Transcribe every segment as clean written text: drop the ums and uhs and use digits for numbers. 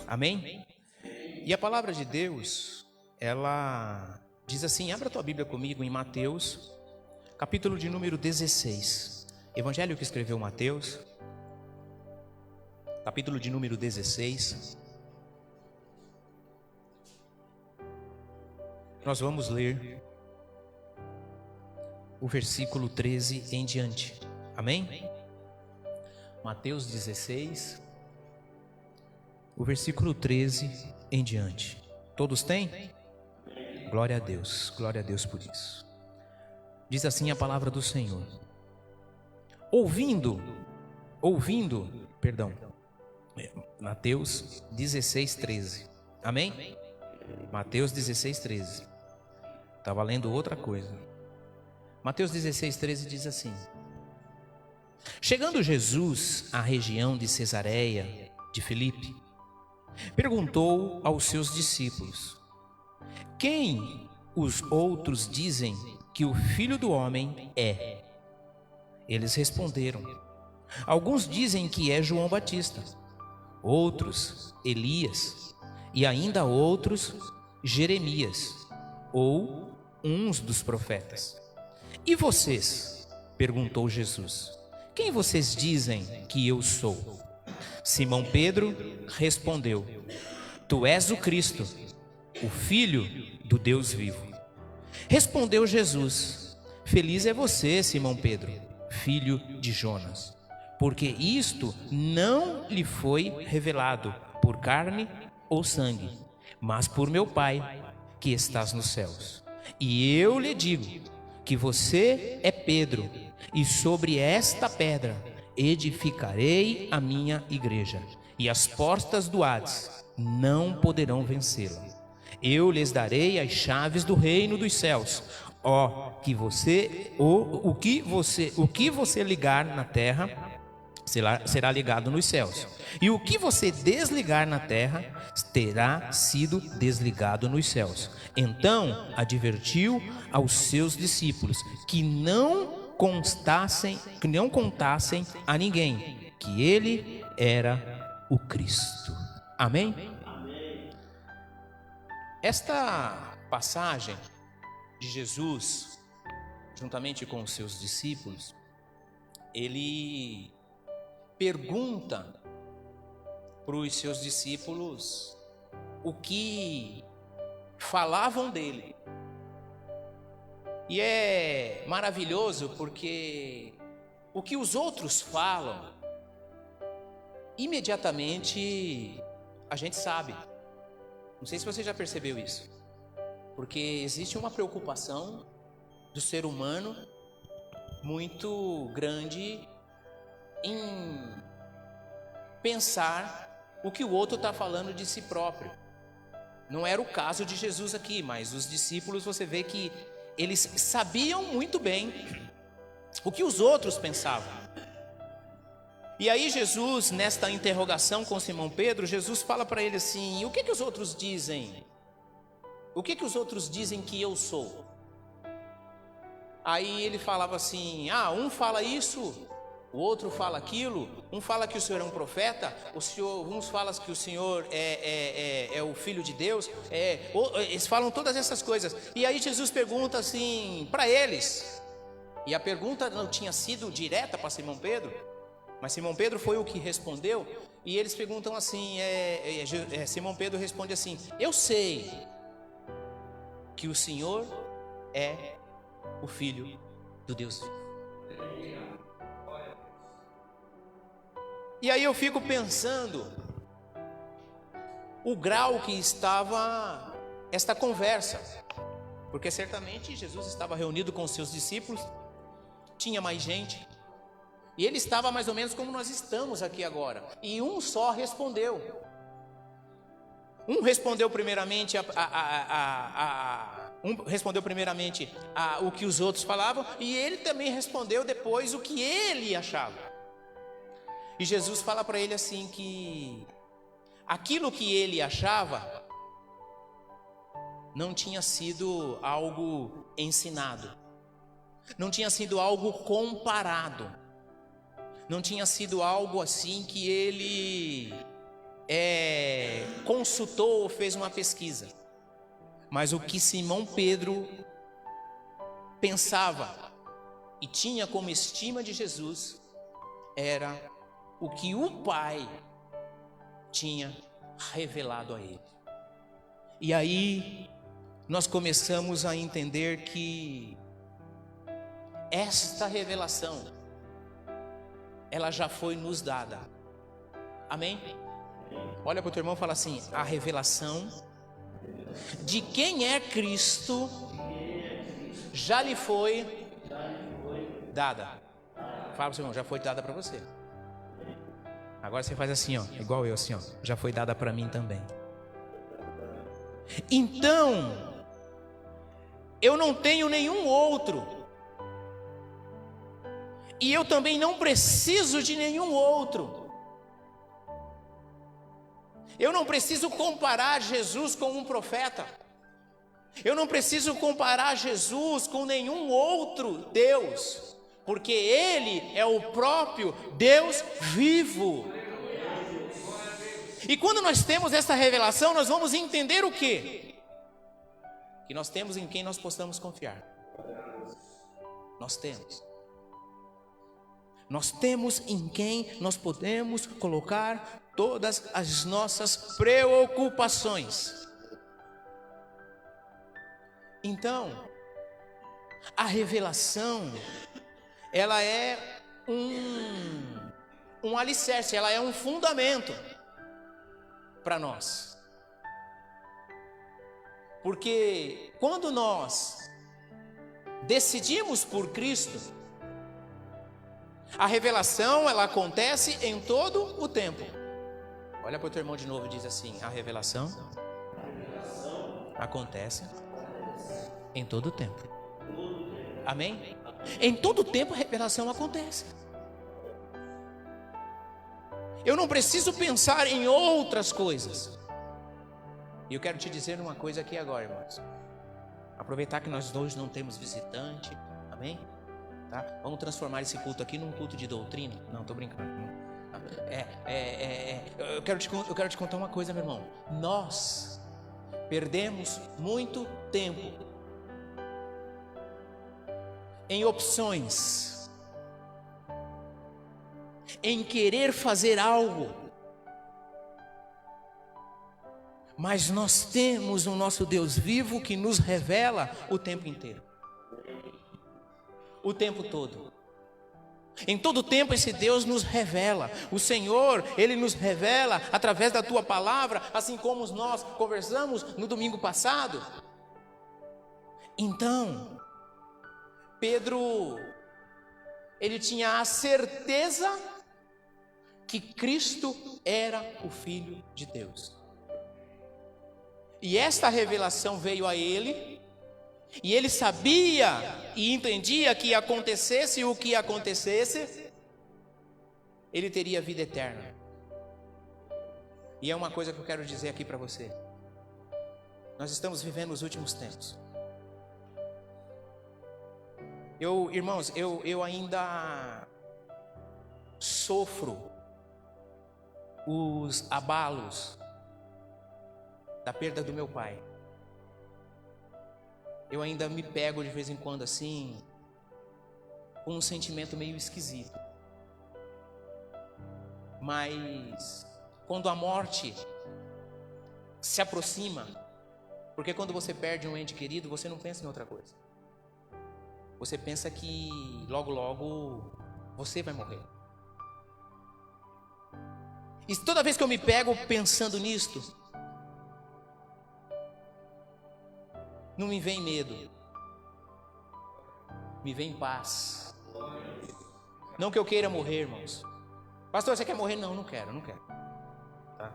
Amém? E a palavra de Deus, ela diz assim, abra tua Bíblia comigo em Mateus, capítulo de número 16. Evangelho que escreveu Mateus, capítulo de número 16. Nós vamos ler o versículo 13 em diante. Amém? Mateus 16, o versículo 13 em diante. Todos têm? Glória a Deus por isso. Diz assim a palavra do Senhor. Mateus 16, 13. Amém? Mateus 16, 13. Estava lendo outra coisa. Mateus 16, 13 diz assim: chegando Jesus à região de Cesareia de Filipe, perguntou aos seus discípulos: quem os outros dizem que o Filho do Homem é? Eles responderam: alguns dizem que é João Batista, outros Elias, e ainda outros Jeremias, ou uns dos profetas. E vocês? Perguntou Jesus. Quem vocês dizem que eu sou? Simão Pedro respondeu: tu és o Cristo, o Filho do Deus vivo. Respondeu Jesus: feliz é você, Simão Pedro, filho de Jonas, porque isto não lhe foi revelado por carne ou sangue, mas por meu Pai que estás nos céus. E eu lhe digo que você é Pedro, e sobre esta pedra edificarei a minha igreja, e as portas do Hades não poderão vencê-la. Eu lhes darei as chaves do reino dos céus. O que você ligar na terra será ligado nos céus, e o que você desligar na terra terá sido desligado nos céus. Então advertiu aos seus discípulos que não contassem a ninguém que ele era o Cristo. Amém? Esta passagem de Jesus, juntamente com os seus discípulos, ele pergunta para os seus discípulos o que falavam dele. E é maravilhoso porque o que os outros falam, imediatamente a gente sabe. Não sei se você já percebeu isso, porque existe uma preocupação do ser humano muito grande em pensar o que o outro está falando de si próprio. Não era o caso de Jesus aqui, mas os discípulos, você vê que eles sabiam muito bem o que os outros pensavam. E aí Jesus, nesta interrogação com Simão Pedro, Jesus fala para ele assim: o que os outros dizem? O que os outros dizem que eu sou? Aí ele falava assim: um fala isso, o outro fala aquilo, um fala que o Senhor é um profeta, uns falam que o Senhor é o Filho de Deus, eles falam todas essas coisas. E aí Jesus pergunta assim para eles, e a pergunta não tinha sido direta para Simão Pedro, mas Simão Pedro foi o que respondeu. E eles perguntam assim, Simão Pedro responde assim: eu sei que o Senhor é o Filho do Deus vivo. E aí eu fico pensando o grau que estava esta conversa, porque certamente Jesus estava reunido com os seus discípulos, tinha mais gente, e ele estava mais ou menos como nós estamos aqui agora, e um só respondeu. Um respondeu primeiramente o que os outros falavam, e ele também respondeu depois o que ele achava. E Jesus fala para ele assim que aquilo que ele achava não tinha sido algo ensinado, não tinha sido algo comparado, Não tinha sido algo assim que ele consultou ou fez uma pesquisa. Mas o que Simão Pedro pensava e tinha como estima de Jesus era o que o Pai tinha revelado a ele. E aí nós começamos a entender que esta revelação, ela já foi nos dada. Amém? Olha para o teu irmão e fala assim: a revelação de quem é Cristo já lhe foi dada. Fala para o seu irmão, já foi dada para você. Agora você faz assim, ó, igual eu, assim, ó, já foi dada para mim também. Então, eu não tenho nenhum outro, e eu também não preciso de nenhum outro. Eu não preciso comparar Jesus com um profeta. Eu não preciso comparar Jesus com nenhum outro Deus, porque Ele é o próprio Deus vivo. E quando nós temos essa revelação, nós vamos entender o quê? Que nós temos em quem nós possamos confiar. Nós temos em quem nós podemos colocar todas as nossas preocupações. Então, a revelação, ela é um alicerce, ela é um fundamento para nós. Porque quando nós decidimos por Cristo, a revelação, ela acontece em todo o tempo. Olha para o teu irmão de novo e diz assim: a revelação acontece em todo o tempo. Amém? Em todo o tempo a revelação acontece. Eu não preciso pensar em outras coisas. E eu quero te dizer uma coisa aqui agora, irmãos. Aproveitar que nós hoje não temos visitante. Amém? Tá? Vamos transformar esse culto aqui num culto de doutrina. Não, estou brincando. Eu quero te contar uma coisa, meu irmão. Nós perdemos muito tempo em opções, em querer fazer algo, mas nós temos o nosso Deus vivo que nos revela o tempo inteiro, o tempo todo. Em todo tempo esse Deus nos revela. O Senhor, Ele nos revela através da Tua palavra, assim como nós conversamos no domingo passado. Então, Pedro, ele tinha a certeza que Cristo era o Filho de Deus. E esta revelação veio a ele, e ele sabia e entendia que acontecesse o que acontecesse, ele teria vida eterna. E é uma coisa que eu quero dizer aqui para você. Nós estamos vivendo os últimos tempos. Irmãos, eu ainda sofro os abalos da perda do meu pai. Eu ainda me pego de vez em quando assim, com um sentimento meio esquisito. Mas quando a morte se aproxima, porque quando você perde um ente querido, você não pensa em outra coisa. Você pensa que logo, logo você vai morrer. E toda vez que eu me pego pensando nisto, não me vem medo, me vem paz. Não que eu queira morrer, irmãos. Pastor, você quer morrer? Não, não quero. Tá?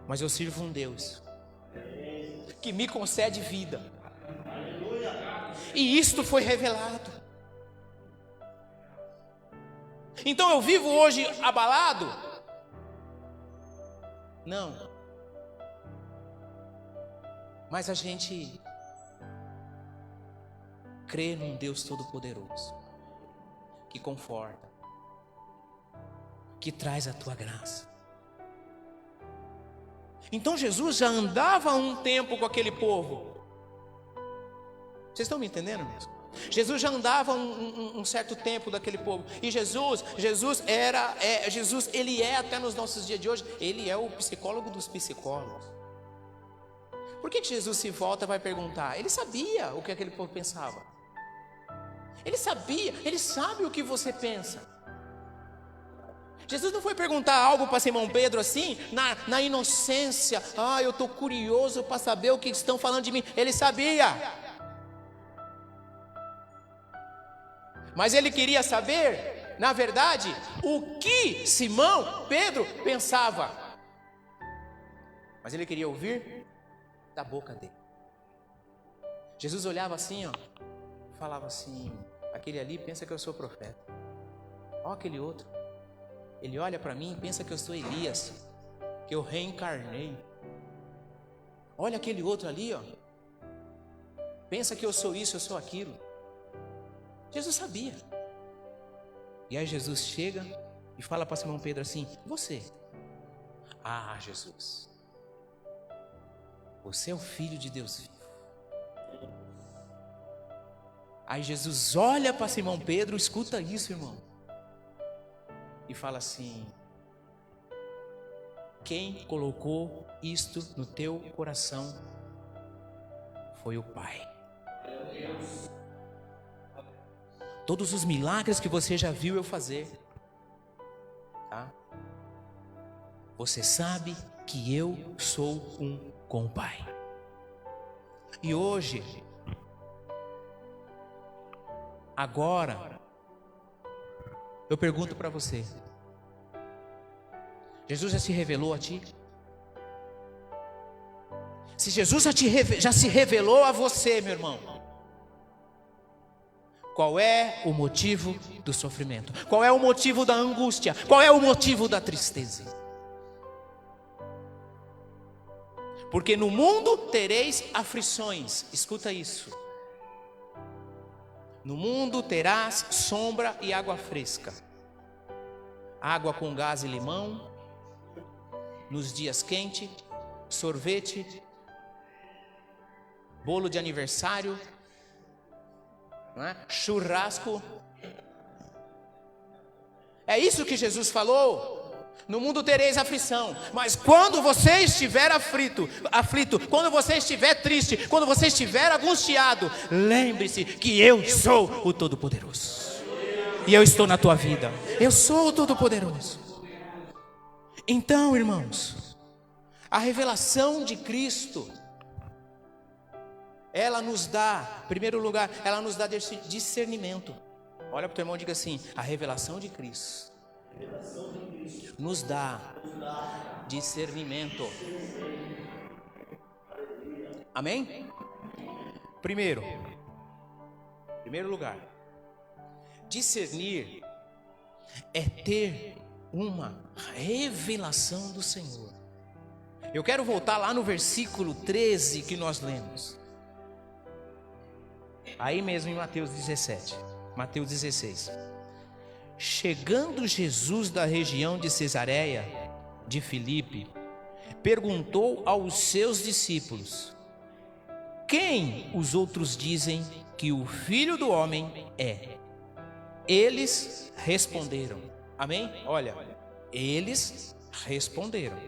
Mas eu sirvo um Deus que me concede vida. E isto foi revelado. Então eu vivo hoje abalado? Não. Mas a gente crê num Deus Todo-Poderoso, que conforta, que traz a tua graça. Então Jesus já andava há um tempo com aquele povo. Vocês estão me entendendo mesmo? Jesus já andava um certo tempo daquele povo. E Jesus ele é até nos nossos dias de hoje, ele é o psicólogo dos psicólogos. Por que Jesus se volta e vai perguntar? Ele sabia o que aquele povo pensava. Ele sabia, ele sabe o que você pensa. Jesus não foi perguntar algo para Simão Pedro assim, na inocência. Eu estou curioso para saber o que estão falando de mim. Ele sabia. Mas ele queria saber, na verdade, o que Simão Pedro pensava. Mas ele queria ouvir da boca dele. Jesus olhava assim, falava assim: aquele ali pensa que eu sou profeta. Olha aquele outro. Ele olha para mim e pensa que eu sou Elias, que eu reencarnei. Olha aquele outro ali, pensa que eu sou isso, eu sou aquilo. Jesus sabia. E aí Jesus chega e fala para Simão Pedro assim: você? Jesus, você é o Filho de Deus vivo. Aí Jesus olha para Simão Pedro, escuta isso, irmão, e fala assim: quem colocou isto no teu coração foi o Pai. Todos os milagres que você já viu eu fazer, tá? Você sabe que eu sou um com o Pai. E hoje, agora, eu pergunto para você: Jesus já se revelou a ti? Se Jesus já se revelou a você, meu irmão, qual é o motivo do sofrimento? Qual é o motivo da angústia? Qual é o motivo da tristeza? Porque no mundo tereis aflições. Escuta isso. No mundo terás sombra e água fresca. Água com gás e limão. Nos dias quentes, sorvete, bolo de aniversário, churrasco. É isso que Jesus falou. No mundo tereis aflição, mas quando você estiver aflito, quando você estiver triste, quando você estiver angustiado, lembre-se que eu sou o Todo-Poderoso. E eu estou na tua vida. Eu sou o Todo-Poderoso. Então, irmãos, a revelação de Cristo, ela nos dá, em primeiro lugar, ela nos dá discernimento. Olha para o teu irmão e diga assim: a revelação de Cristo nos dá discernimento. Amém? Primeiro lugar, discernir é ter uma revelação do Senhor. Eu quero voltar lá no versículo 13 que nós lemos. Aí mesmo em Mateus 16. Chegando Jesus da região de Cesareia de Filipe, perguntou aos seus discípulos: quem os outros dizem que o Filho do Homem é? Eles responderam. Amém? Olha, eles responderam,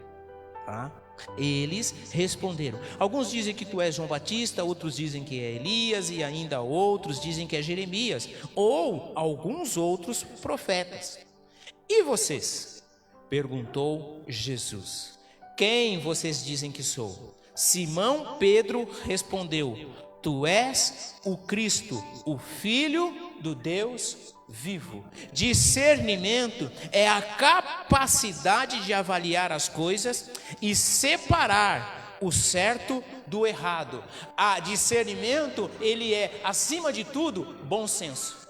tá? Eles responderam. Alguns dizem que tu és João Batista, outros dizem que é Elias, e ainda outros dizem que é Jeremias, ou alguns outros profetas. E vocês? Perguntou Jesus. Quem vocês dizem que sou? Simão Pedro respondeu: tu és o Cristo, o Filho do Deus vivo. Discernimento é a capacidade de avaliar as coisas e separar o certo do errado. A discernimento, ele é, acima de tudo, bom senso.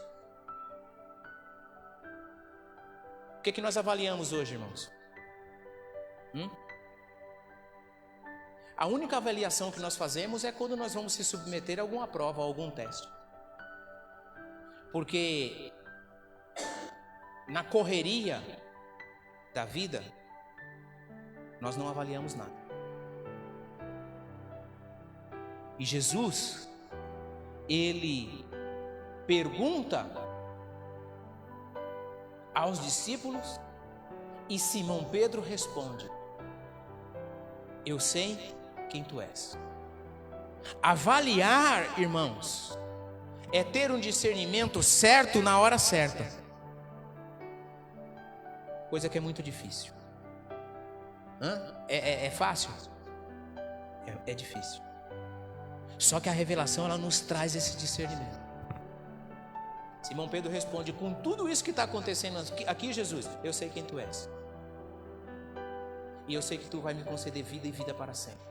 O que nós avaliamos hoje, irmãos? A única avaliação que nós fazemos é quando nós vamos se submeter a alguma prova, a algum teste. Porque na correria da vida, nós não avaliamos nada. E Jesus, ele pergunta aos discípulos e Simão Pedro responde: eu sei quem tu és. Avaliar, irmãos, é ter um discernimento certo na hora certa, coisa que é muito difícil. É fácil? É difícil. Só que a revelação, ela nos traz esse discernimento. Simão Pedro responde: com tudo isso que está acontecendo aqui, Jesus, eu sei quem tu és, e eu sei que tu vai me conceder vida e vida para sempre.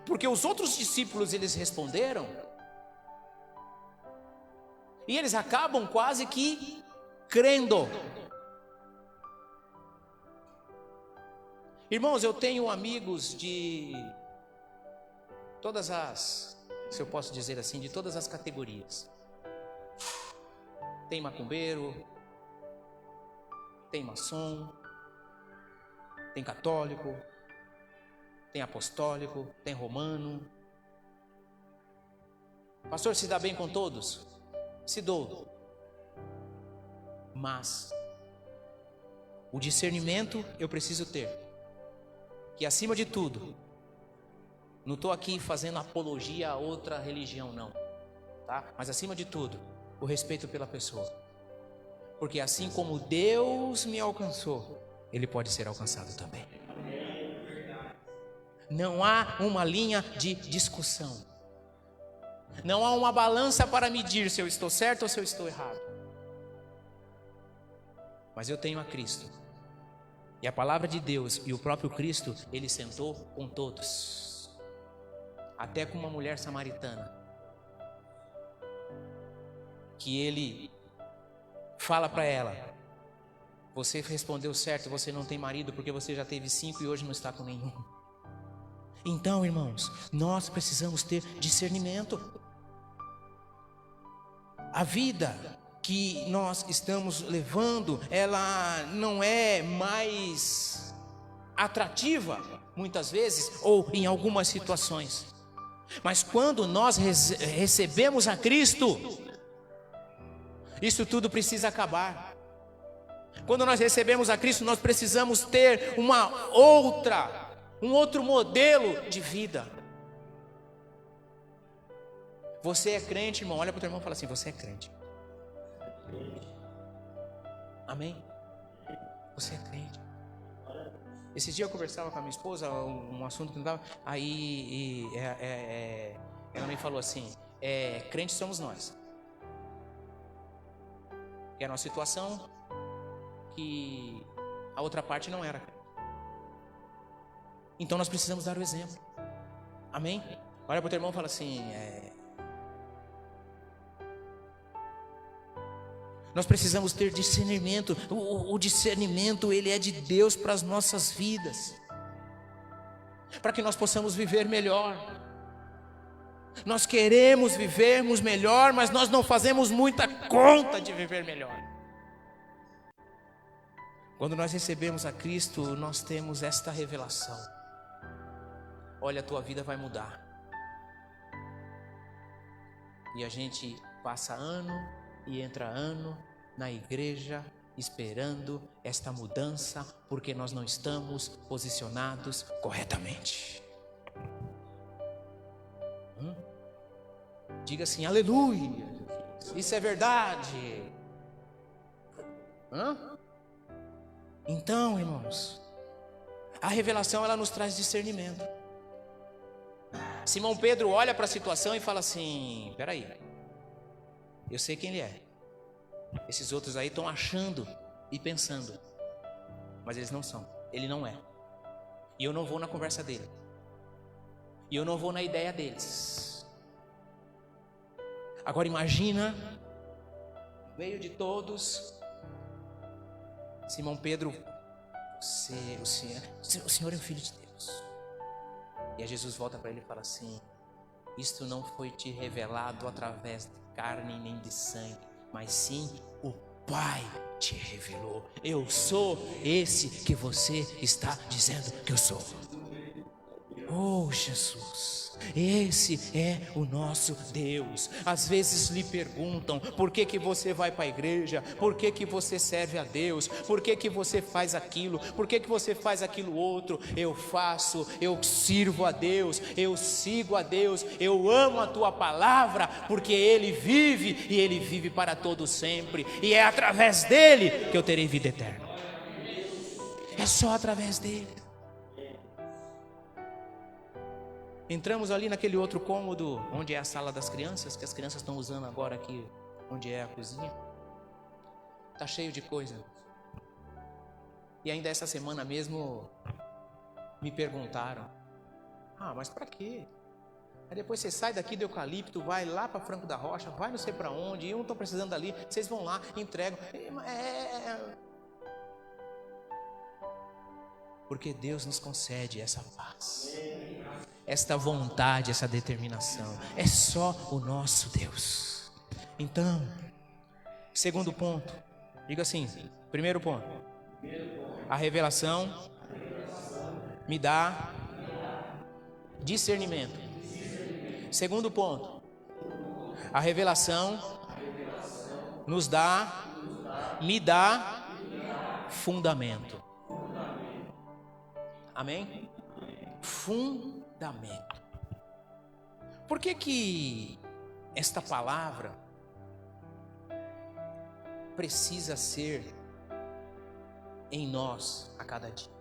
Porque os outros discípulos, eles responderam, e eles acabam quase que crendo. Irmãos, eu tenho amigos de todas as, se eu posso dizer assim, de todas as categorias. Tem macumbeiro, tem maçom, tem católico, tem apostólico, tem romano. Pastor, se dá bem com todos? Se dou. Mas o discernimento eu preciso ter. Que acima de tudo, não estou aqui fazendo apologia a outra religião, não, tá? Mas acima de tudo, o respeito pela pessoa. Porque assim como Deus me alcançou, Ele pode ser alcançado também. Não há uma linha de discussão. Não há uma balança para medir se eu estou certo ou se eu estou errado. Mas eu tenho a Cristo. E a palavra de Deus e o próprio Cristo, Ele sentou com todos. Até com uma mulher samaritana. Que Ele fala para ela: você respondeu certo, você não tem marido porque você já teve 5 e hoje não está com nenhum. Então, irmãos, nós precisamos ter discernimento. A vida que nós estamos levando, ela não é mais atrativa, muitas vezes, ou em algumas situações. Mas quando nós recebemos a Cristo, isso tudo precisa acabar. Quando nós recebemos a Cristo, nós precisamos ter um outro modelo de vida. Você é crente, irmão? Olha para o teu irmão e fala assim: você é crente. Amém? Você é crente. Esse dia eu conversava com a minha esposa, um assunto que não dava. Aí ela me falou assim: crente somos nós. E era uma situação que a outra parte não era. Então nós precisamos dar o exemplo. Amém? Olha para o teu irmão e fala assim: nós precisamos ter discernimento. O discernimento, ele é de Deus para as nossas vidas, para que nós possamos viver melhor. Nós queremos vivermos melhor, mas nós não fazemos muita conta de viver melhor. Quando nós recebemos a Cristo, nós temos esta revelação: olha, a tua vida vai mudar. E a gente passa ano e entra ano na igreja esperando esta mudança, porque nós não estamos posicionados corretamente. Diga assim: aleluia, isso é verdade. Então, irmãos, a revelação, ela nos traz discernimento. Simão Pedro olha para a situação e fala assim: peraí, eu sei quem ele é. Esses outros aí estão achando e pensando, mas eles não são. Ele não é. E eu não vou na conversa dele. E eu não vou na ideia deles. Agora imagina, no meio de todos, Simão Pedro: o Senhor é o Filho de Deus. E aí Jesus volta para ele e fala assim: isto não foi te revelado através de carne nem de sangue, mas sim o Pai te revelou. Eu sou esse que você está dizendo que eu sou. Oh, Jesus, esse é o nosso Deus. Às vezes lhe perguntam: por que você vai para a igreja? Por que você serve a Deus? Por que você faz aquilo? Por que você faz aquilo outro? Eu faço, eu sirvo a Deus, eu sigo a Deus, eu amo a tua palavra, porque Ele vive e Ele vive para todo sempre, e é através dele que eu terei vida eterna. É só através dele. Entramos ali naquele outro cômodo, onde é a sala das crianças, que as crianças estão usando agora aqui, onde é a cozinha. Está cheio de coisa. E ainda essa semana mesmo me perguntaram: mas para quê? Aí depois você sai daqui do eucalipto, vai lá para Franco da Rocha, vai não sei para onde, eu não estou precisando dali, vocês vão lá, entregam. Porque Deus nos concede essa paz, esta vontade, essa determinação. É só o nosso Deus. Então, segundo ponto, diga assim: primeiro ponto, a revelação me dá discernimento. Segundo ponto, a revelação me dá fundamento. Amém? Fundamento. Por que esta palavra precisa ser em nós a cada dia?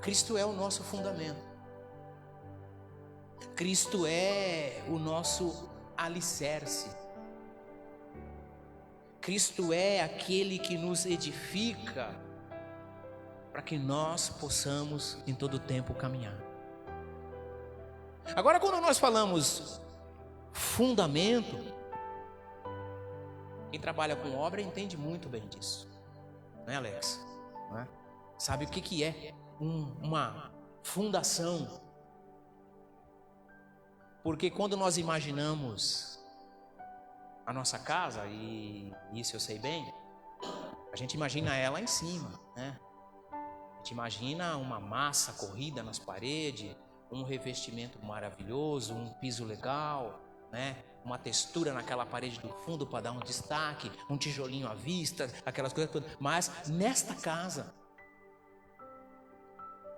Cristo é o nosso fundamento. Cristo é o nosso alicerce. Cristo é aquele que nos edifica para que nós possamos em todo tempo caminhar. Agora, quando nós falamos fundamento, quem trabalha com obra entende muito bem disso, não é, Alex? Não é? Sabe o que é uma fundação? Porque quando nós imaginamos a nossa casa, e isso eu sei bem, a gente imagina ela em cima, né? A gente imagina uma massa corrida nas paredes, um revestimento maravilhoso, um piso legal, né? Uma textura naquela parede do fundo para dar um destaque, um tijolinho à vista, aquelas coisas todas. Mas nesta casa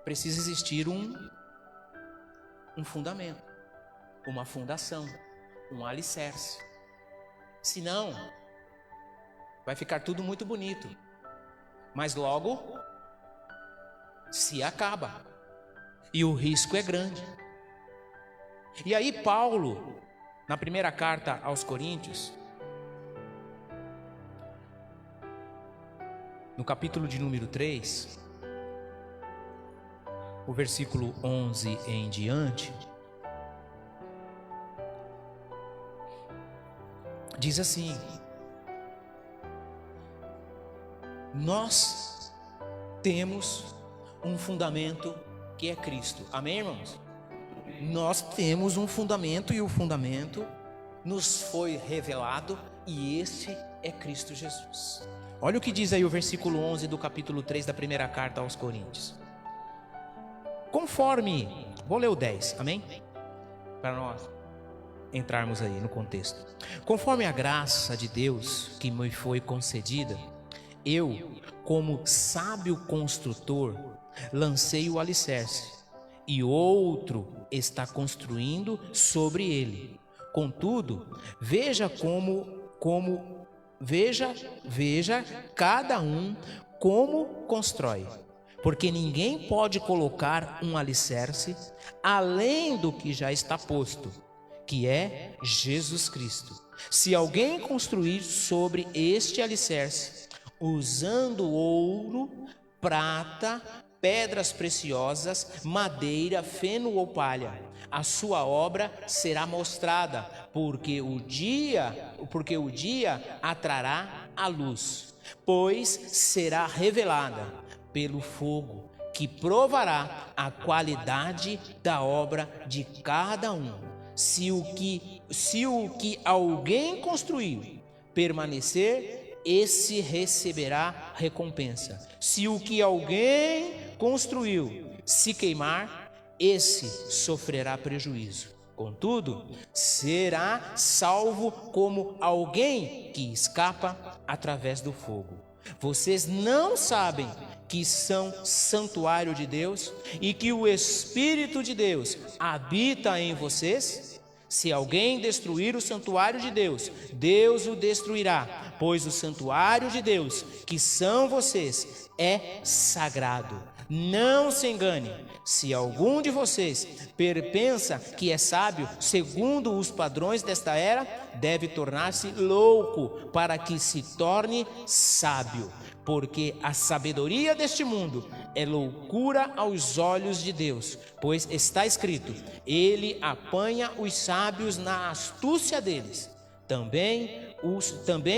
precisa existir um fundamento, uma fundação, um alicerce. Senão, vai ficar tudo muito bonito, mas logo se acaba, e o risco é grande. E aí Paulo, na primeira carta aos Coríntios, no capítulo de número 3, o versículo 11 em diante, diz assim: nós temos um fundamento que é Cristo. Amém, irmãos? Nós temos um fundamento, e o fundamento nos foi revelado, e este é Cristo Jesus. Olha o que diz aí o versículo 11 do capítulo 3 da primeira carta aos Coríntios. Conforme, vou ler o 10, amém? Para nós entrarmos aí no contexto. Conforme a graça de Deus que me foi concedida, eu, como sábio construtor, lancei o alicerce, e outro está construindo sobre ele. Contudo, veja veja cada um como constrói, porque ninguém pode colocar um alicerce além do que já está posto, que é Jesus Cristo. Se alguém construir sobre este alicerce, usando ouro, prata, pedras preciosas, madeira, feno ou palha, a sua obra será mostrada, porque o dia atrará a luz, pois será revelada pelo fogo, que provará a qualidade da obra de cada um. Se o que se o que alguém construiu permanecer, esse receberá recompensa. Se o que alguém construiu se queimar, esse sofrerá prejuízo. Contudo, será salvo como alguém que escapa através do fogo. Vocês não sabem que são santuário de Deus e que o Espírito de Deus habita em vocês? Se alguém destruir o santuário de Deus, Deus o destruirá, pois o santuário de Deus, que são vocês, é sagrado. Não se engane, se algum de vocês pensa que é sábio, segundo os padrões desta era, deve tornar-se louco para que se torne sábio. Porque a sabedoria deste mundo é loucura aos olhos de Deus, pois está escrito: Ele apanha os sábios na astúcia deles. Também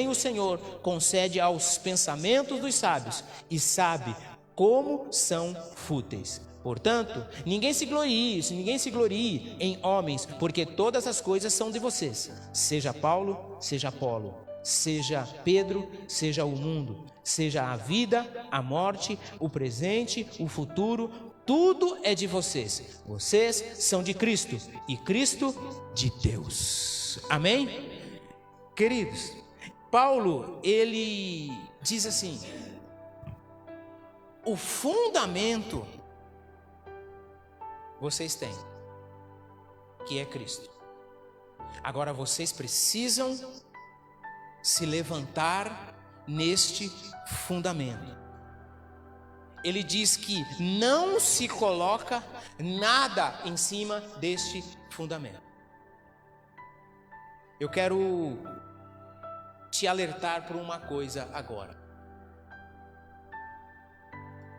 o Senhor concede aos pensamentos dos sábios e sabe como são fúteis. Portanto, ninguém se glorie em homens, porque todas as coisas são de vocês. Seja Paulo, seja Apolo, seja Pedro, seja o mundo, seja a vida, a morte, o presente, o futuro, tudo é de vocês. Vocês são de Cristo e Cristo de Deus. Amém? Queridos, Paulo, ele diz assim: o fundamento vocês têm, que é Cristo. Agora vocês precisam se levantar neste fundamento. Ele diz que não se coloca nada em cima deste fundamento. Eu quero te alertar por uma coisa agora.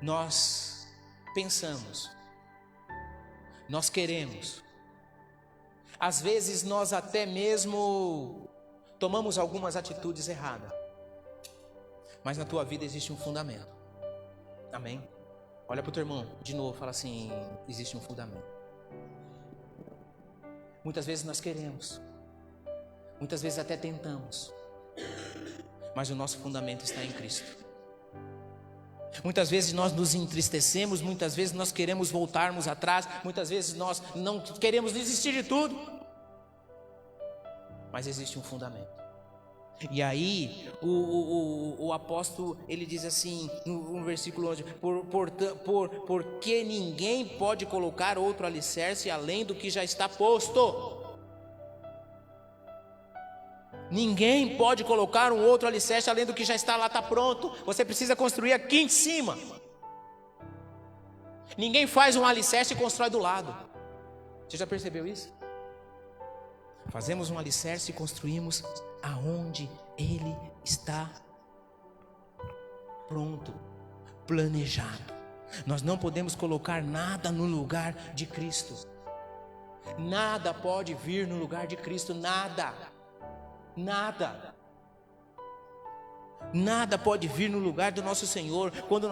Nós pensamos, nós queremos, às vezes nós até mesmo tomamos algumas atitudes erradas, mas na tua vida existe um fundamento. Amém? Olha para o teu irmão de novo, fala assim: existe um fundamento. Muitas vezes nós queremos, muitas vezes até tentamos, mas o nosso fundamento está em Cristo. Muitas vezes nós nos entristecemos, muitas vezes nós queremos voltarmos atrás, muitas vezes nós não queremos desistir de tudo, mas existe um fundamento. E aí o apóstolo, ele diz assim no versículo 11: porque ninguém pode colocar outro alicerce além do que já está posto. Ninguém pode colocar um outro alicerce além do que já está lá, está pronto. Você precisa construir aqui em cima. Ninguém faz um alicerce e constrói do lado. Você já percebeu isso? Fazemos um alicerce e construímos aonde ele está pronto, planejado. Nós não podemos colocar nada no lugar de Cristo. Nada pode vir no lugar de Cristo, nada. Nada pode vir no lugar do nosso Senhor. Quando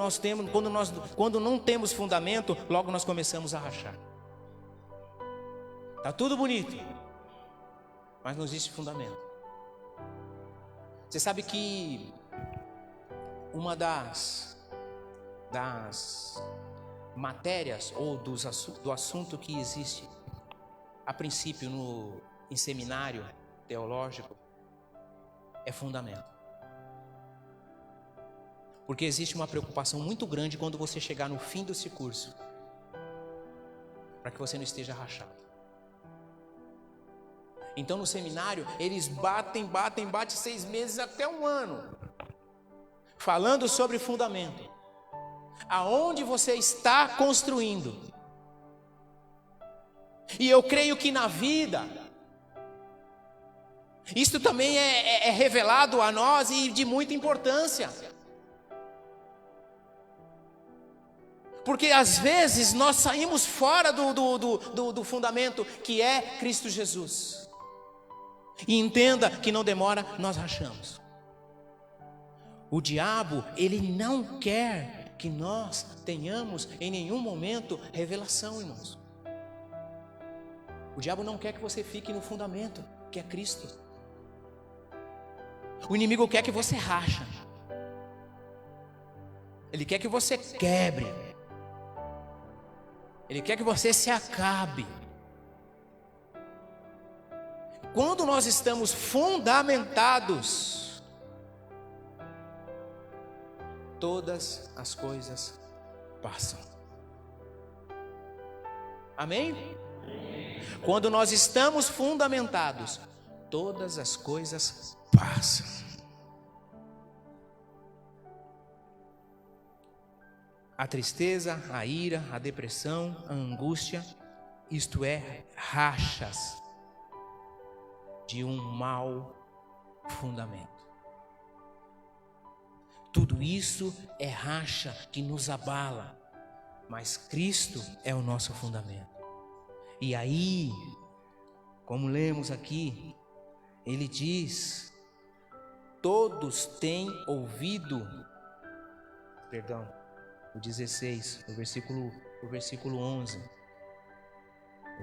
não temos fundamento, logo nós começamos a rachar. Tá tudo bonito, mas não existe fundamento. Você sabe que uma das matérias ou do assunto que existe a princípio em seminário teológico é fundamento. Porque existe uma preocupação muito grande quando você chegar no fim desse curso, para que você não esteja rachado. Então no seminário eles batem 6 meses até 1 ano, falando sobre fundamento. Aonde você está construindo. E eu creio que na vida isto também é revelado a nós e de muita importância. Porque às vezes nós saímos fora do fundamento que é Cristo Jesus. E entenda que não demora, nós rachamos. O diabo, ele não quer que nós tenhamos em nenhum momento revelação, irmãos. O diabo não quer que você fique no fundamento, que é Cristo. O inimigo quer que você racha. Ele quer que você quebre. Ele quer que você se acabe. Quando nós estamos fundamentados, todas as coisas passam. Amém? Quando nós estamos fundamentados, todas as coisas passam. A tristeza, a ira, a depressão, a angústia, isto é, rachas de um mau fundamento. Tudo isso é racha que nos abala, mas Cristo é o nosso fundamento. E aí, como lemos aqui, ele diz: todos têm ouvido, o 16, o versículo 11,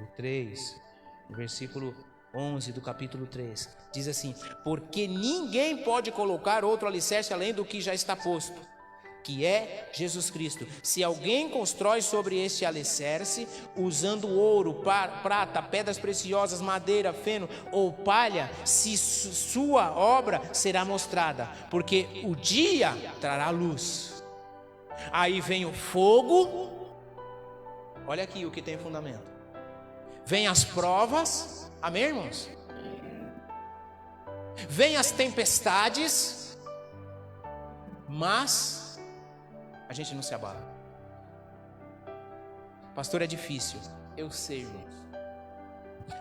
o 3, o versículo 11 do capítulo 3, diz assim: porque ninguém pode colocar outro alicerce além do que já está posto, que é Jesus Cristo. Se alguém constrói sobre este alicerce, usando ouro, prata, pedras preciosas, madeira, feno ou palha, se sua obra será mostrada, porque o dia trará luz. Aí vem o fogo, olha aqui o que tem fundamento. Vem as provas, amém, irmãos? Vem as tempestades, mas a gente não se abala. Pastor, é difícil. Eu sei, irmãos.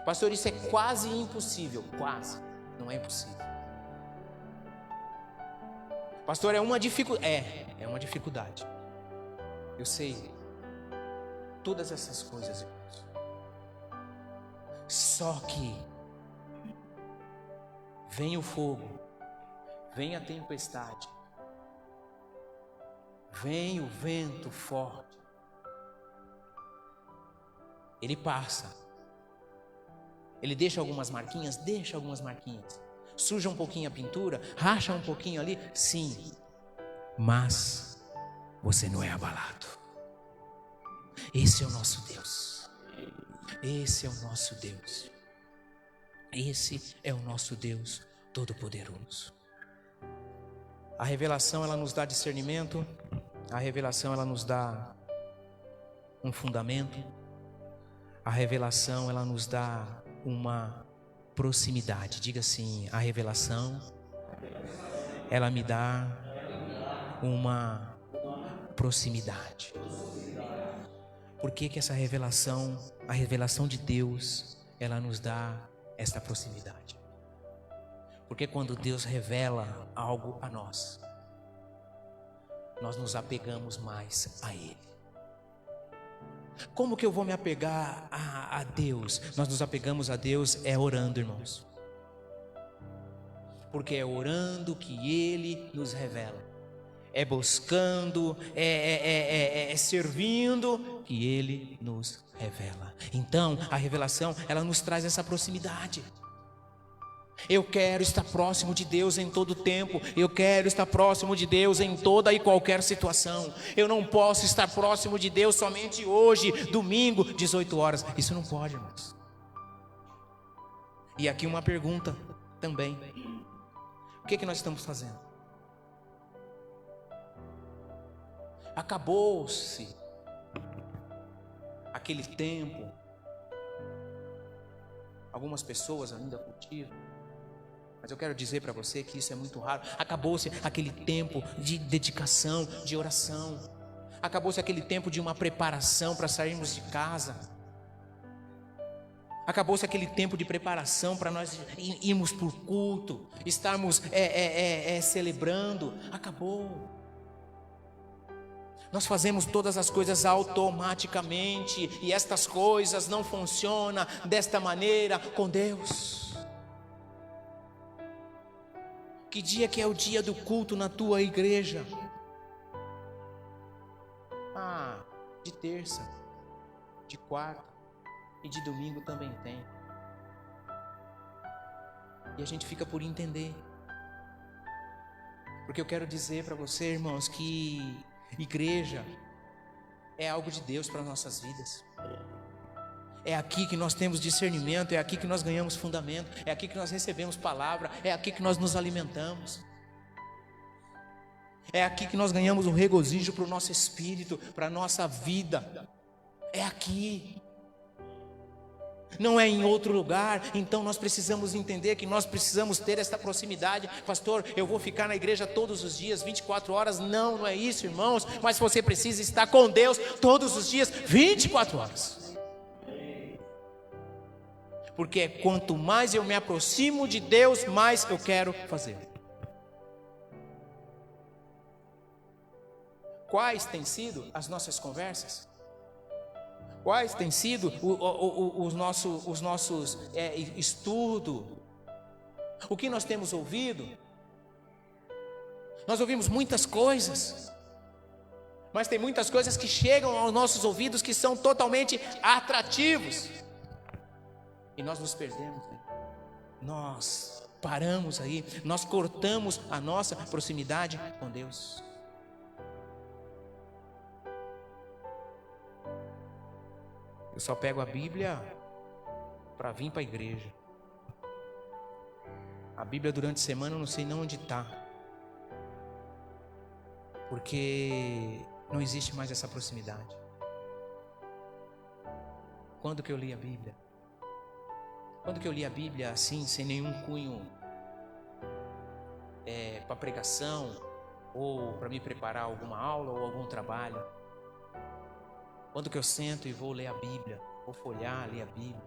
Pastor, isso é quase impossível. Quase, não é impossível. Pastor, é uma dificuldade. É uma dificuldade. Eu sei. Todas essas coisas, irmãos. Só que vem o fogo, vem a tempestade, vem o vento forte. Ele passa. Ele deixa algumas marquinhas? Deixa algumas marquinhas. Suja um pouquinho a pintura? Racha um pouquinho ali? Sim. Mas você não é abalado. Esse é o nosso Deus. Esse é o nosso Deus. Esse é o nosso Deus Todo-Poderoso. A revelação, ela nos dá discernimento. A revelação, ela nos dá um fundamento. A revelação, ela nos dá uma proximidade. Diga assim: a revelação, ela me dá uma proximidade. Por que essa revelação, a revelação de Deus, ela nos dá esta proximidade? Porque quando Deus revela algo a nós, nós nos apegamos mais a Ele. Como que eu vou me apegar a Deus? Nós nos apegamos a Deus orando, irmãos. Porque é orando que Ele nos revela. É buscando, servindo que Ele nos revela. Então, a revelação, ela nos traz essa proximidade. Eu quero estar próximo de Deus em todo tempo. Eu quero estar próximo de Deus em toda e qualquer situação. Eu não posso estar próximo de Deus somente hoje, domingo, 18 horas. Isso não pode, irmãos. E aqui uma pergunta também. O que nós estamos fazendo? Acabou-se aquele tempo. Algumas pessoas ainda cultivam, mas eu quero dizer para você que isso é muito raro. Acabou-se aquele tempo de dedicação, de oração. Acabou-se aquele tempo de uma preparação para sairmos de casa. Acabou-se aquele tempo de preparação para nós irmos para o culto, estarmos celebrando. Acabou. Nós fazemos todas as coisas automaticamente, e estas coisas não funcionam desta maneira com Deus. Que dia que é o dia do culto na tua igreja? De terça, de quarta e de domingo também tem. E a gente fica por entender. Porque eu quero dizer para você, irmãos, que igreja é algo de Deus para nossas vidas. É aqui que nós temos discernimento, é aqui que nós ganhamos fundamento, é aqui que nós recebemos palavra, é aqui que nós nos alimentamos. É aqui que nós ganhamos um regozijo para o nosso espírito, para a nossa vida. É aqui. Não é em outro lugar. Então nós precisamos entender que nós precisamos ter esta proximidade. Pastor, eu vou ficar na igreja todos os dias, 24 horas. Não, não é isso, irmãos. Mas você precisa estar com Deus todos os dias, 24 horas. Porque quanto mais eu me aproximo de Deus, mais eu quero fazer. Quais têm sido as nossas conversas? Quais têm sido os nossos estudos? O que nós temos ouvido? Nós ouvimos muitas coisas, mas tem muitas coisas que chegam aos nossos ouvidos que são totalmente atrativos. E nós nos perdemos, né? Nós paramos aí, nós cortamos a nossa proximidade com Deus. Eu só pego a Bíblia para vir para a igreja. A Bíblia durante a semana eu não sei nem onde está. Porque não existe mais essa proximidade. Quando que eu li a Bíblia? Quando que eu li a Bíblia assim, sem nenhum cunho para pregação, ou para me preparar alguma aula ou algum trabalho? Quando que eu sento e vou ler a Bíblia, vou folhear, ler a Bíblia?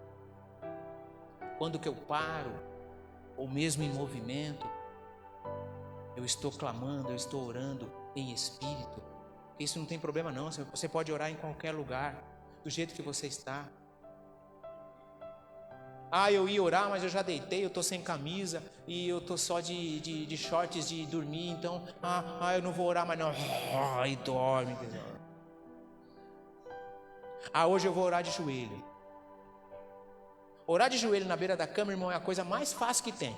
Quando que eu paro, ou mesmo em movimento, eu estou clamando, eu estou orando em espírito? Isso não tem problema não, você pode orar em qualquer lugar, do jeito que você está. Eu ia orar, mas eu já deitei, eu estou sem camisa, e eu estou só de shorts de dormir, então, eu não vou orar mais não. E dorme. Hoje eu vou orar de joelho. Orar de joelho na beira da cama, irmão, é a coisa mais fácil que tem.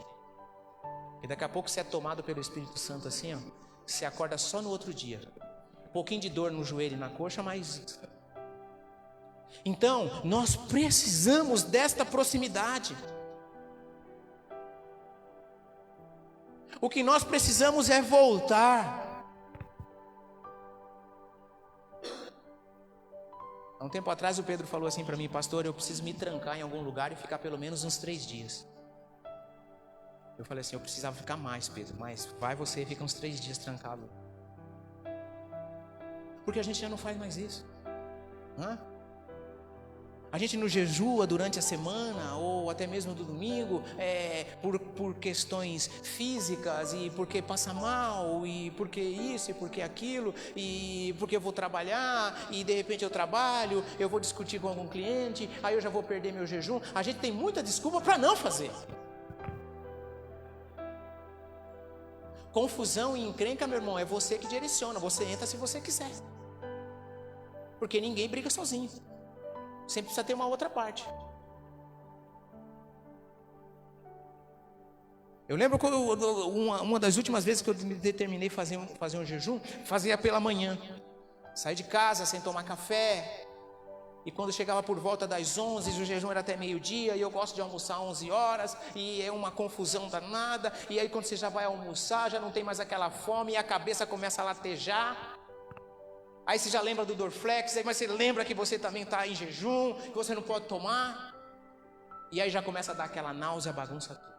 E daqui a pouco você é tomado pelo Espírito Santo assim, ó, você acorda só no outro dia. Um pouquinho de dor no joelho e na coxa, mas... Então, nós precisamos desta proximidade. O que nós precisamos é voltar. Há um tempo atrás o Pedro falou assim para mim: pastor, eu preciso me trancar em algum lugar e ficar pelo menos uns 3 dias. Eu falei assim: eu precisava ficar mais, Pedro, mas vai você e fica uns 3 dias trancado. Porque a gente já não faz mais isso. A gente não jejua durante a semana, ou até mesmo do domingo, por questões físicas, e porque passa mal, e porque isso, e porque aquilo, e porque eu vou trabalhar, e de repente eu trabalho, eu vou discutir com algum cliente, aí eu já vou perder meu jejum. A gente tem muita desculpa para não fazer. Confusão e encrenca, meu irmão, é você que direciona, você entra se você quiser. Porque ninguém briga sozinho. Sempre precisa ter uma outra parte. Eu lembro quando uma das últimas vezes que eu me determinei fazer um jejum, fazia pela manhã. Saí de casa sem tomar café. E quando chegava por volta das 11, o jejum era até meio-dia, e eu gosto de almoçar 11 horas, e é uma confusão danada. E aí quando você já vai almoçar, já não tem mais aquela fome, e a cabeça começa a latejar. Aí você já lembra do Dorflex, mas você lembra que você também está em jejum, que você não pode tomar. E aí já começa a dar aquela náusea, bagunça tudo.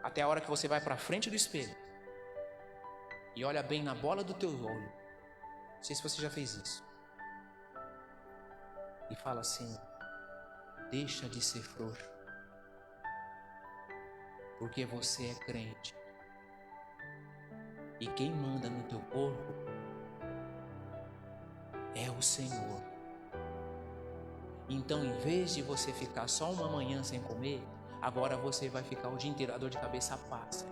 Até a hora que você vai para frente do espelho e olha bem na bola do teu olho. Não sei se você já fez isso. E fala assim: deixa de ser frouxo, porque você é crente. E quem manda no teu corpo é o Senhor. Então, em vez de você ficar só uma manhã sem comer, agora você vai ficar o dia inteiro, a dor de cabeça passa.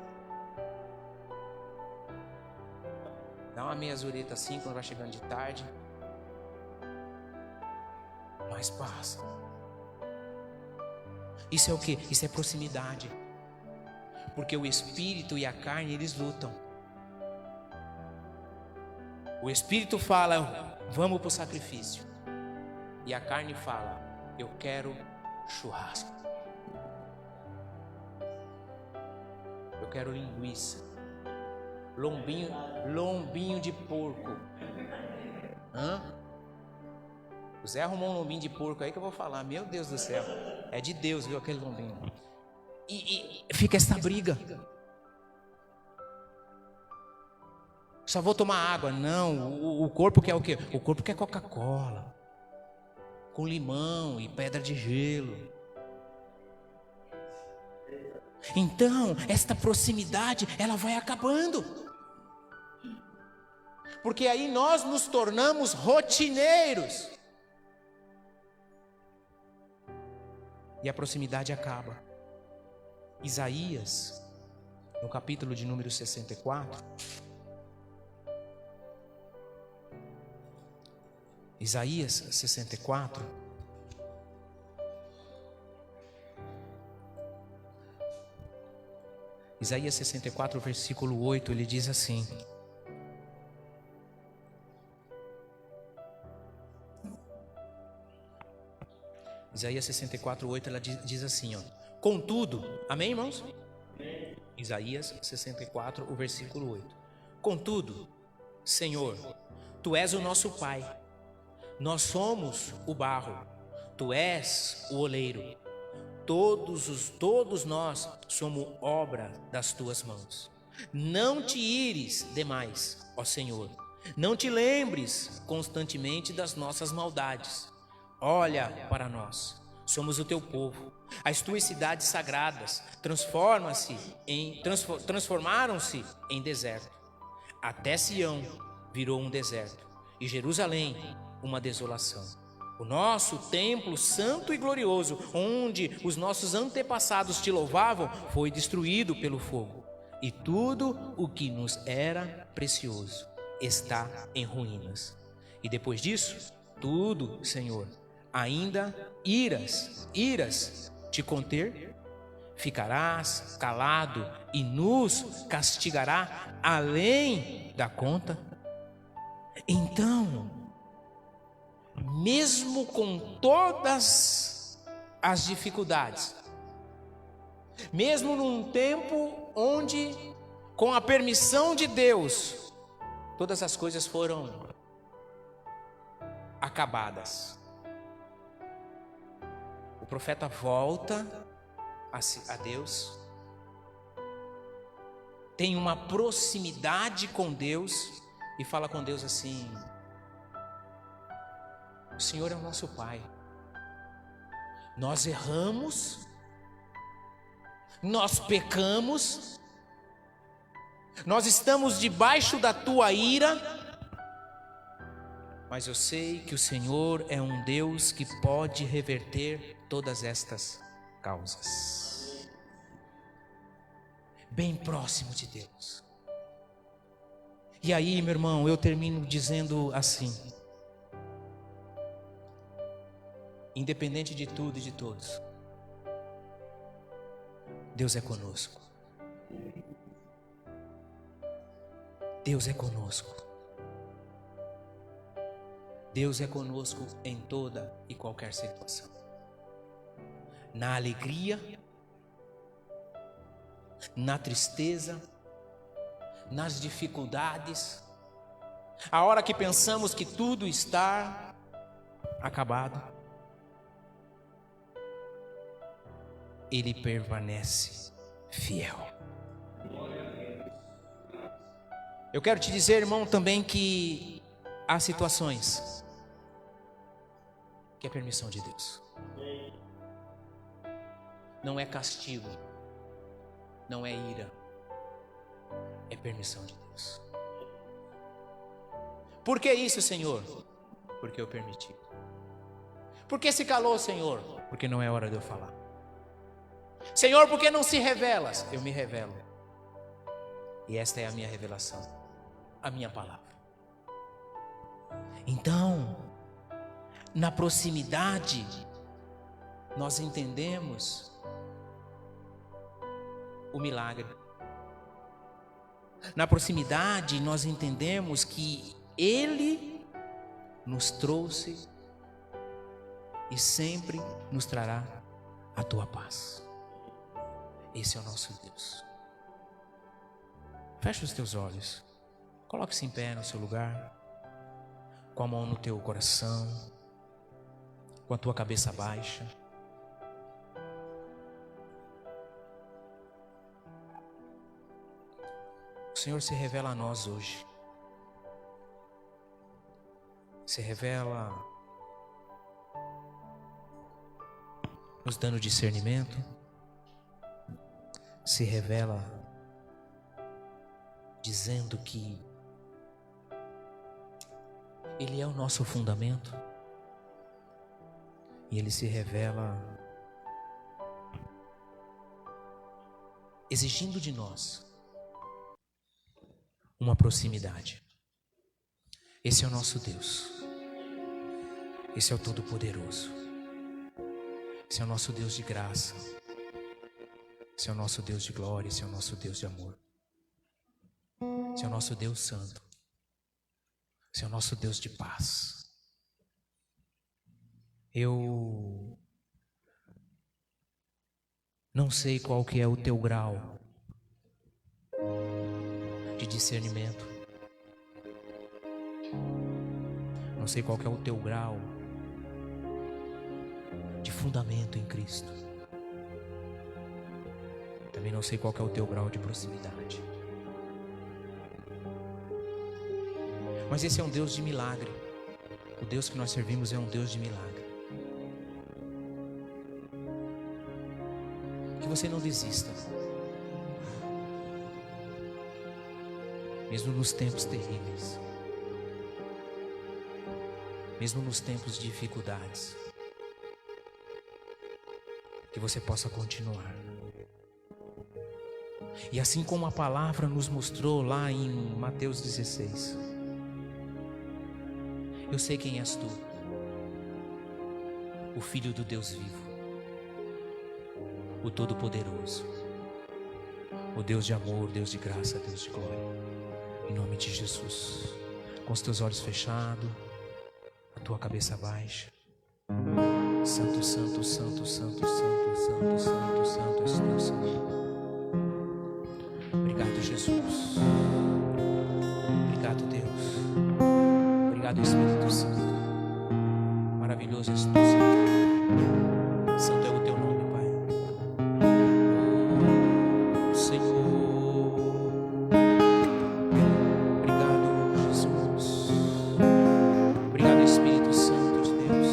Dá uma meia zureta assim quando vai chegando de tarde, mas passa. Isso é o que? Isso é proximidade. Porque o espírito e a carne, eles lutam. O espírito fala, vamos para o sacrifício. E a carne fala, eu quero churrasco. Eu quero linguiça. Lombinho de porco. Hã? O Zé arrumou um lombinho de porco aí que eu vou falar. Meu Deus do céu. É de Deus, viu, aquele lombinho. E fica essa briga. Só vou tomar água. Não, o corpo quer o quê? O corpo quer Coca-Cola. Com limão e pedra de gelo. Então, esta proximidade, ela vai acabando. Porque aí nós nos tornamos rotineiros. E a proximidade acaba. Isaías, no capítulo de número 64. Isaías 64. Isaías 64, versículo 8, ele diz assim: Isaías 64, 8, ela diz assim, ó. Contudo, amém, irmãos? Amém. Isaías 64, o versículo 8. Contudo, Senhor, Tu és o nosso Pai, nós somos o barro, Tu és o oleiro, todos nós somos obra das Tuas mãos. Não te ires demais, ó Senhor, não te lembres constantemente das nossas maldades. Olha para nós, somos o teu povo, as tuas cidades sagradas transformaram-se em deserto. Até Sião virou um deserto e Jerusalém uma desolação. O nosso templo santo e glorioso, onde os nossos antepassados te louvavam, foi destruído pelo fogo, e tudo o que nos era precioso está em ruínas. E depois disso, tudo, Senhor, ainda irás te conter? Ficarás calado e nos castigará além da conta? Então, mesmo com todas as dificuldades, mesmo num tempo onde, com a permissão de Deus, todas as coisas foram acabadas, o profeta volta a Deus, tem uma proximidade com Deus e fala com Deus assim: o Senhor é o nosso Pai, nós erramos, nós pecamos, nós estamos debaixo da Tua ira, mas eu sei que o Senhor é um Deus que pode reverter todas estas causas. Bem próximo de Deus. E aí, meu irmão, eu termino dizendo assim: independente de tudo e de todos, Deus é conosco. Deus é conosco. Deus é conosco em toda e qualquer situação. Na alegria, na tristeza, nas dificuldades, a hora que pensamos que tudo está acabado, Ele permanece fiel. Eu quero te dizer, irmão, também que há situações que é permissão de Deus. Não é castigo, não é ira, é permissão de Deus. Por que isso, Senhor? Porque eu permiti. Por que se calou, Senhor? Porque não é hora de eu falar. Senhor, por que não se revelas? Eu me revelo. E esta é a minha revelação, a minha palavra. Então, na proximidade, nós entendemos o milagre. Na proximidade, nós entendemos que Ele nos trouxe e sempre nos trará a tua paz. Esse é o nosso Deus. Feche os teus olhos. Coloque-se em pé no seu lugar, com a mão no teu coração, com a tua cabeça baixa. O Senhor se revela a nós hoje. Se revela nos dando discernimento. Se revela dizendo que Ele é o nosso fundamento. E Ele se revela exigindo de nós uma proximidade. Esse é o nosso Deus. Esse é o Todo-Poderoso. Esse é o nosso Deus de graça. Esse é o nosso Deus de glória. Esse é o nosso Deus de amor. Esse é o nosso Deus santo. Esse é o nosso Deus de paz. Eu não sei qual que é o teu grau de discernimento. Não sei qual que é o teu grau de fundamento em Cristo. Também não sei qual que é o teu grau de proximidade. Mas esse é um Deus de milagre. O Deus que nós servimos é um Deus de milagre. Que você não desista. Mesmo nos tempos terríveis. Mesmo nos tempos de dificuldades. Que você possa continuar. E assim como a palavra nos mostrou lá em Mateus 16. Eu sei quem és tu. O Filho do Deus vivo. O Todo-Poderoso. O Deus de amor, Deus de graça, Deus de glória. Em nome de Jesus. Com os teus olhos fechados. A tua cabeça baixa. Santo, santo, santo, santo, santo, santo, santo, santo és tu, Senhor. Obrigado, Jesus. Obrigado, Deus. Obrigado, Espírito Santo. Maravilhoso és tu, Senhor. Santo é o teu nome, Pai. Oh, Senhor. Obrigado, Jesus. Obrigado, Espírito Santo de Deus.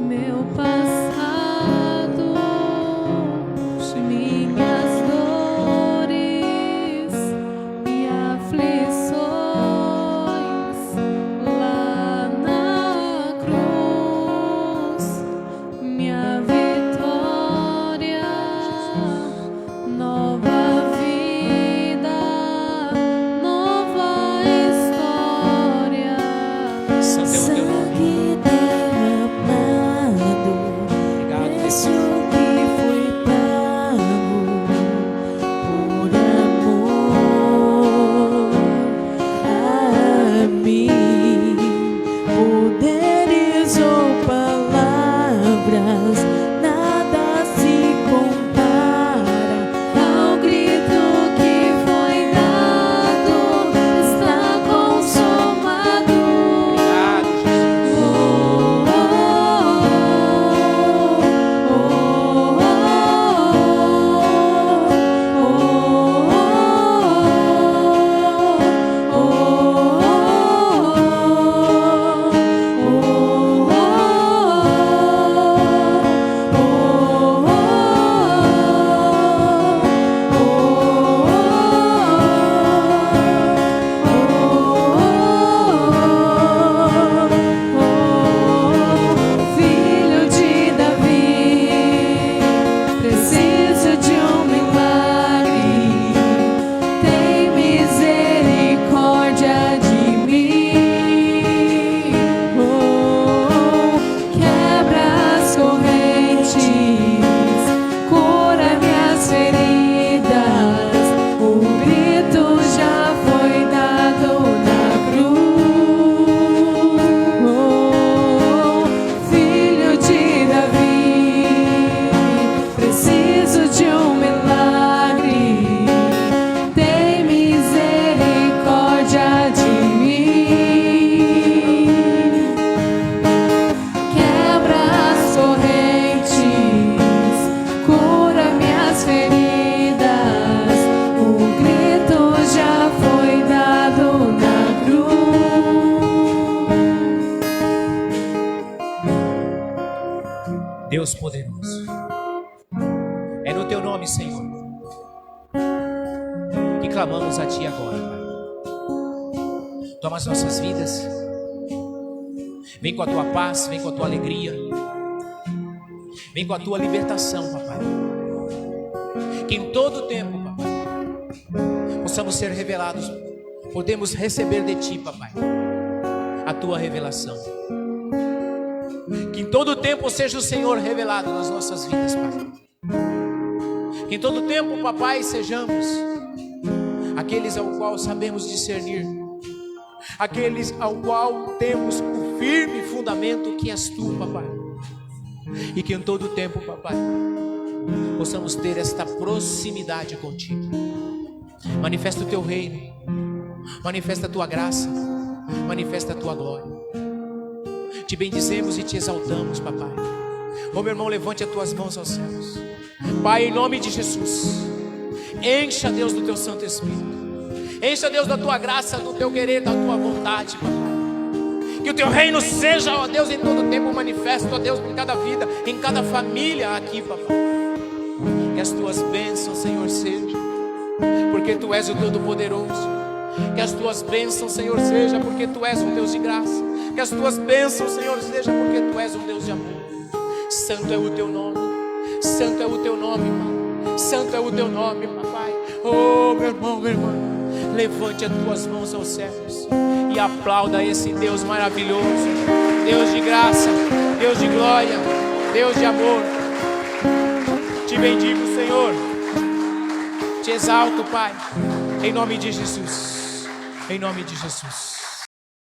Meu passado me Todo-Poderoso. É no teu nome, Senhor, que clamamos a ti agora, Pai. Toma as nossas vidas. Vem com a tua paz, vem com a tua alegria. Vem com a tua libertação, papai. Que em todo tempo, papai, possamos ser revelados. Podemos receber de ti, papai, a tua revelação. Que em todo tempo seja o Senhor revelado nas nossas vidas, Pai. Que em todo tempo, papai, sejamos aqueles ao qual sabemos discernir, aqueles ao qual temos o firme fundamento que és tu, papai. E que em todo tempo, papai, possamos ter esta proximidade contigo. Manifesta o teu reino, manifesta a tua graça, manifesta a tua glória. Te bendizemos e te exaltamos, papai. Ô meu irmão, levante as tuas mãos aos céus. Pai, em nome de Jesus, encha, Deus, do teu Santo Espírito. Encha, Deus, da tua graça, do teu querer, da tua vontade, papai. Que o teu reino seja, ó Deus, em todo tempo manifesto, ó Deus, em cada vida, em cada família aqui, papai. Que as tuas bênçãos, Senhor, sejam, porque tu és o Todo-Poderoso. Que as tuas bênçãos, Senhor, sejam, porque tu és um Deus de graça. Que as tuas bênçãos, Senhor, sejam, porque tu és um Deus de amor. Santo é o teu nome, santo é o teu nome, Pai. Santo é o teu nome, papai. Oh, meu irmão, minha irmã, levante as tuas mãos aos céus e aplauda esse Deus maravilhoso, Deus de graça, Deus de glória, Deus de amor. Te bendigo, Senhor, te exalto, Pai, em nome de Jesus, em nome de Jesus.